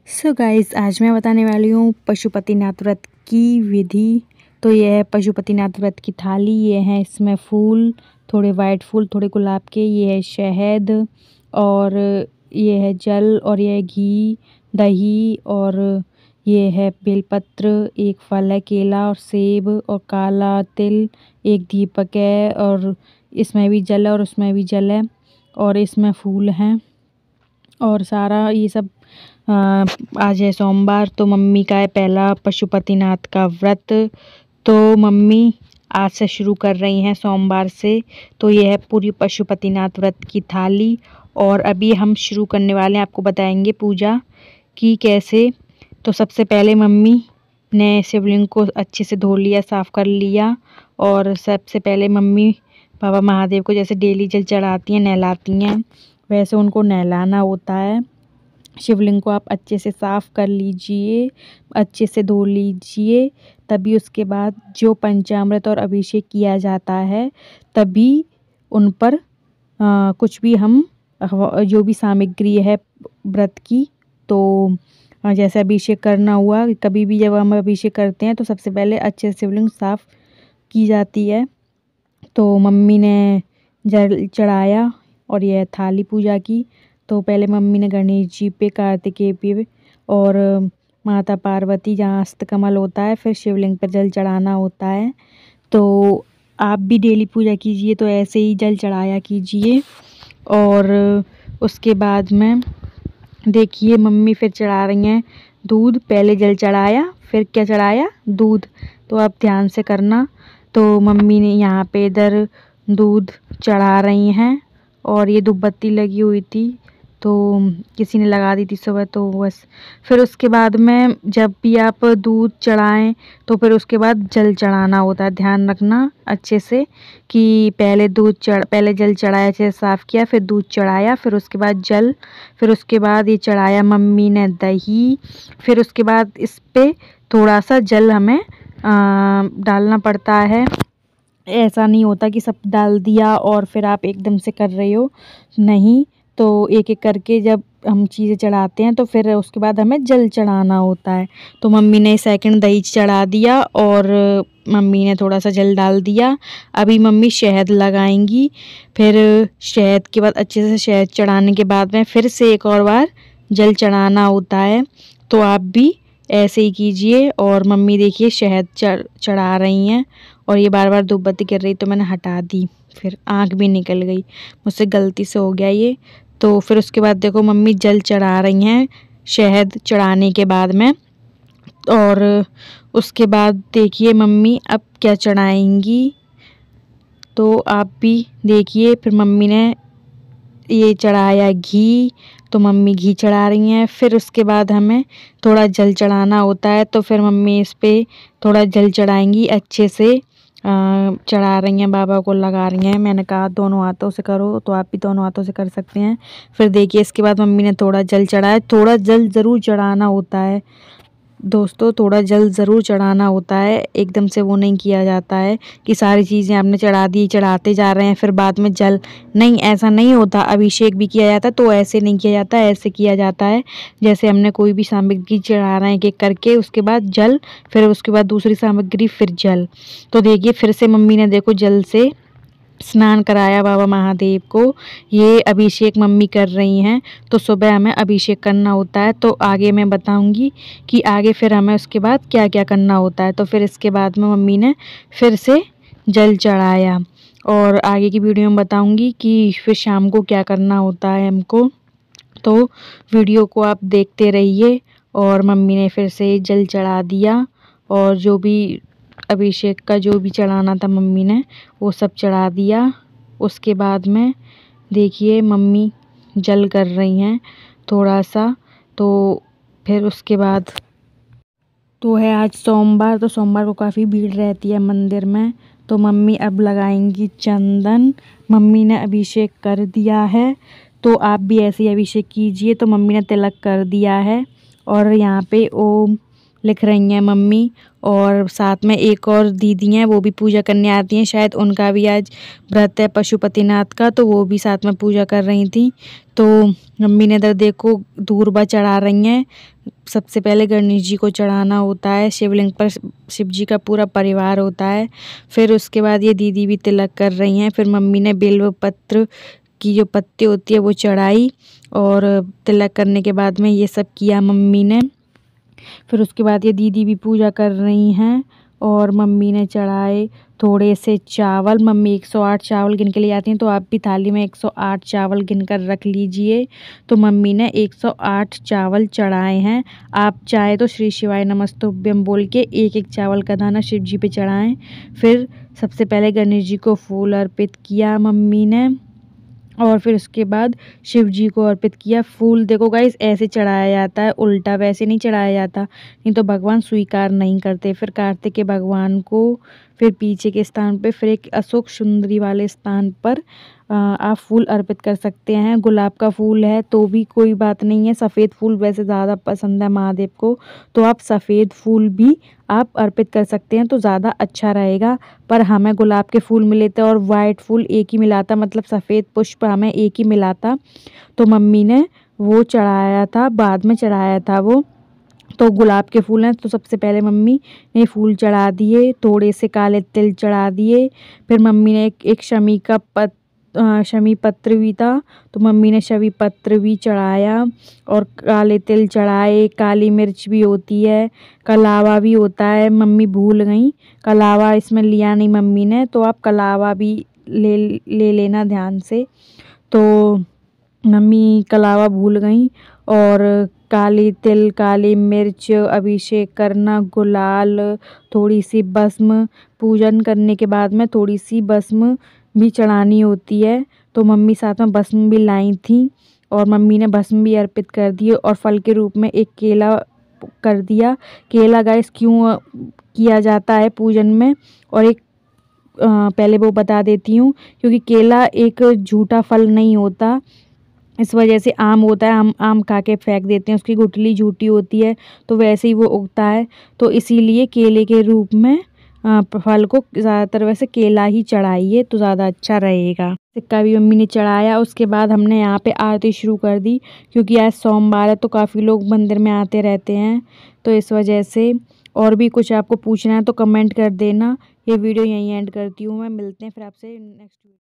So guys, आज मैं बताने वाली हूँ पशुपतिनाथ व्रत की विधि। तो ये है पशुपतिनाथ व्रत की थाली। ये है इसमें फूल, थोड़े वाइट फूल, थोड़े गुलाब के। ये है शहद और ये है जल और ये है घी, दही और ये है बेलपत्र, एक फल है केला और सेब और काला तिल, एक दीपक है और इसमें भी जल है और उसमें भी जल है और इसमें फूल हैं और सारा ये सब। आज है सोमवार, तो मम्मी का है पहला पशुपतिनाथ का व्रत। तो मम्मी आज से शुरू कर रही हैं सोमवार से। तो ये है पूरी पशुपतिनाथ व्रत की थाली और अभी हम शुरू करने वाले हैं। आपको बताएंगे पूजा की कैसे। तो सबसे पहले मम्मी ने शिवलिंग को अच्छे से धो लिया, साफ़ कर लिया। और सबसे पहले मम्मी बाबा महादेव को जैसे डेली जल चढ़ाती हैं, नहलाती हैं, वैसे उनको नहलाना होता है। शिवलिंग को आप अच्छे से साफ़ कर लीजिए, अच्छे से धो लीजिए। तभी उसके बाद जो पंचामृत और अभिषेक किया जाता है, तभी उन पर कुछ भी हम जो भी सामग्री है व्रत की, तो जैसे अभिषेक करना हुआ, कभी भी जब हम अभिषेक करते हैं तो सबसे पहले अच्छे से शिवलिंग साफ़ की जाती है। तो मम्मी ने जल चढ़ाया और यह थाली पूजा की। तो पहले मम्मी ने गणेश जी पे, कार्तिकेय पे और माता पार्वती जहाँ अष्टकमल होता है, फिर शिवलिंग पर जल चढ़ाना होता है। तो आप भी डेली पूजा कीजिए, तो ऐसे ही जल चढ़ाया कीजिए। और उसके बाद में देखिए मम्मी फिर चढ़ा रही हैं दूध। पहले जल चढ़ाया, फिर क्या चढ़ाया? दूध। तो आप ध्यान से करना। तो मम्मी ने यहाँ पे इधर दूध चढ़ा रही हैं और ये धूपबत्ती लगी हुई थी, तो किसी ने लगा दी थी सुबह, तो बस। फिर उसके बाद में जब भी आप दूध चढ़ाएं तो फिर उसके बाद जल चढ़ाना होता है। ध्यान रखना अच्छे से कि पहले जल चढ़ाया, अच्छे से साफ़ किया, फिर दूध चढ़ाया, फिर उसके बाद जल, फिर उसके बाद ये चढ़ाया मम्मी ने दही। फिर उसके बाद इस पे थोड़ा सा जल हमें डालना पड़ता है। ऐसा नहीं होता कि सब डाल दिया और फिर आप एकदम से कर रहे हो, नहीं। तो एक एक करके जब हम चीज़ें चढ़ाते हैं तो फिर उसके बाद हमें जल चढ़ाना होता है। तो मम्मी ने सेकंड दही चढ़ा दिया और मम्मी ने थोड़ा सा जल डाल दिया। अभी मम्मी शहद लगाएंगी। फिर शहद के बाद अच्छे से शहद चढ़ाने के बाद में फिर से एक और बार जल चढ़ाना होता है। तो आप भी ऐसे ही कीजिए। और मम्मी देखिए शहद चढ़ा रही हैं और ये बार बार धूप बत्ती कर रही, तो मैंने हटा दी, फिर आँख भी निकल गई, मुझसे गलती से हो गया ये। तो फिर उसके बाद देखो मम्मी जल चढ़ा रही हैं शहद चढ़ाने के बाद में। और उसके बाद देखिए मम्मी अब क्या चढ़ाएंगी, तो आप भी देखिए। फिर मम्मी ने ये चढ़ाया घी, तो मम्मी घी चढ़ा रही हैं। फिर उसके बाद हमें थोड़ा जल चढ़ाना होता है, तो फिर मम्मी इस पे थोड़ा जल चढ़ाएंगी, अच्छे से चढ़ा रही हैं, बाबा को लगा रही हैं। मैंने कहा दोनों हाथों से करो, तो आप भी दोनों हाथों से कर सकते हैं। फिर देखिए इसके बाद मम्मी ने थोड़ा जल चढ़ाया। थोड़ा जल ज़रूर चढ़ाना होता है दोस्तों, थोड़ा जल ज़रूर चढ़ाना होता है, एकदम से वो नहीं किया जाता है कि सारी चीज़ें आपने चढ़ा दी, चढ़ाते जा रहे हैं फिर बाद में जल नहीं, ऐसा नहीं होता। अभिषेक भी किया जाता है तो ऐसे नहीं किया जाता, ऐसे किया जाता है जैसे हमने कोई भी सामग्री चढ़ा रहे हैं एक एक करके, उसके बाद जल, फिर उसके बाद दूसरी सामग्री, फिर जल। तो देखिए फिर से मम्मी ने देखो जल से स्नान कराया बाबा महादेव को। ये अभिषेक मम्मी कर रही हैं। तो सुबह हमें अभिषेक करना होता है, तो आगे मैं बताऊंगी कि आगे फिर हमें उसके बाद क्या क्या करना होता है। तो फिर इसके बाद में मम्मी ने फिर से जल चढ़ाया और आगे की वीडियो में बताऊंगी कि फिर शाम को क्या करना होता है हमको। तो वीडियो को आप देखते रहिए। और मम्मी ने फिर से जल चढ़ा दिया और जो भी अभिषेक का जो भी चढ़ाना था मम्मी ने वो सब चढ़ा दिया। उसके बाद में देखिए मम्मी जल कर रही हैं थोड़ा सा। तो फिर उसके बाद तो है आज सोमवार, तो सोमवार को काफ़ी भीड़ रहती है मंदिर में। तो मम्मी अब लगाएंगी चंदन। मम्मी ने अभिषेक कर दिया है, तो आप भी ऐसे ही अभिषेक कीजिए। तो मम्मी ने तिलक कर दिया है और यहाँ पे ओम लिख रही हैं मम्मी। और साथ में एक और दीदी हैं, वो भी पूजा करने आती हैं, शायद उनका भी आज व्रत है पशुपतिनाथ का, तो वो भी साथ में पूजा कर रही थी। तो मम्मी ने इधर देखो दूर्वा चढ़ा रही हैं। सबसे पहले गणेश जी को चढ़ाना होता है, शिवलिंग पर शिव जी का पूरा परिवार होता है। फिर उसके बाद ये दीदी भी तिलक कर रही हैं। फिर मम्मी ने बेल पत्र की जो पत्ती होती है वो चढ़ाई, और तिलक करने के बाद में ये सब किया मम्मी ने। फिर उसके बाद ये दीदी भी पूजा कर रही हैं, और मम्मी ने चढ़ाए थोड़े से चावल। मम्मी 108 चावल गिन के ले आती हैं, तो आप भी थाली में 108 चावल गिन कर रख लीजिए। तो मम्मी ने 108 चावल चढ़ाए हैं। आप चाहे तो श्री शिवाय नमस्तुभ्यम बोल के एक एक चावल का दाना शिव जी पे चढ़ाएं। फिर सबसे पहले गणेश जी को फूल अर्पित किया मम्मी ने, और फिर उसके बाद शिव जी को अर्पित किया। फूल देखो गाइस ऐसे चढ़ाया जाता है, उल्टा वैसे नहीं चढ़ाया जाता, नहीं तो भगवान स्वीकार नहीं करते। फिर कार्तिक के भगवान को फिर पीछे के स्थान पे, फिर एक अशोक सुंदरी वाले स्थान पर आप फूल अर्पित कर सकते हैं। गुलाब का फूल है तो भी कोई बात नहीं है, सफ़ेद फूल वैसे ज़्यादा पसंद है महादेव को, तो आप सफ़ेद फूल भी आप अर्पित कर सकते हैं तो ज़्यादा अच्छा रहेगा। पर हमें गुलाब के फूल मिले थे और वाइट फूल एक ही मिला था, मतलब सफ़ेद पुष्प हमें एक ही मिला था, तो मम्मी ने वो चढ़ाया था, बाद में चढ़ाया था वो। तो गुलाब के फूल हैं, तो सबसे पहले मम्मी ने फूल चढ़ा दिए, थोड़े से काले तिल चढ़ा दिए। फिर मम्मी ने एक शमी पत्र भी था, तो मम्मी ने शमी पत्र भी चढ़ाया, और काले तिल चढ़ाए। काली मिर्च भी होती है, कलावा भी होता है, मम्मी भूल गई, कलावा इसमें लिया नहीं मम्मी ने, तो आप कलावा भी ले लेना ध्यान से। तो मम्मी कलावा भूल गई, और काली तिल, काली मिर्च, अभिषेक करना, गुलाल, थोड़ी सी भस्म, पूजन करने के बाद में थोड़ी सी भस्म भी चढ़ानी होती है, तो मम्मी साथ में भस्म भी लाई थी, और मम्मी ने भस्म भी अर्पित कर दिए। और फल के रूप में एक केला कर दिया। केला गाइस क्यों किया जाता है पूजन में, और एक पहले वो बता देती हूँ, क्योंकि केला एक झूठा फल नहीं होता, इस वजह से आम होता है, हम आम खा के फेंक देते हैं, उसकी गुठली झूठी होती है, तो वैसे ही वो उगता है, तो इसीलिए केले के रूप में फल को ज़्यादातर वैसे केला ही चढ़ाइए तो ज़्यादा अच्छा रहेगा। सिक्का भी मम्मी ने चढ़ाया। उसके बाद हमने यहाँ पे आरती शुरू कर दी, क्योंकि आज सोमवार है तो काफ़ी लोग मंदिर में आते रहते हैं, तो इस वजह से। और भी कुछ आपको पूछना है तो कमेंट कर देना। ये वीडियो यहीं एंड करती हूँ मैं, मिलते हैं फिर आपसे नेक्स्ट वीडियो।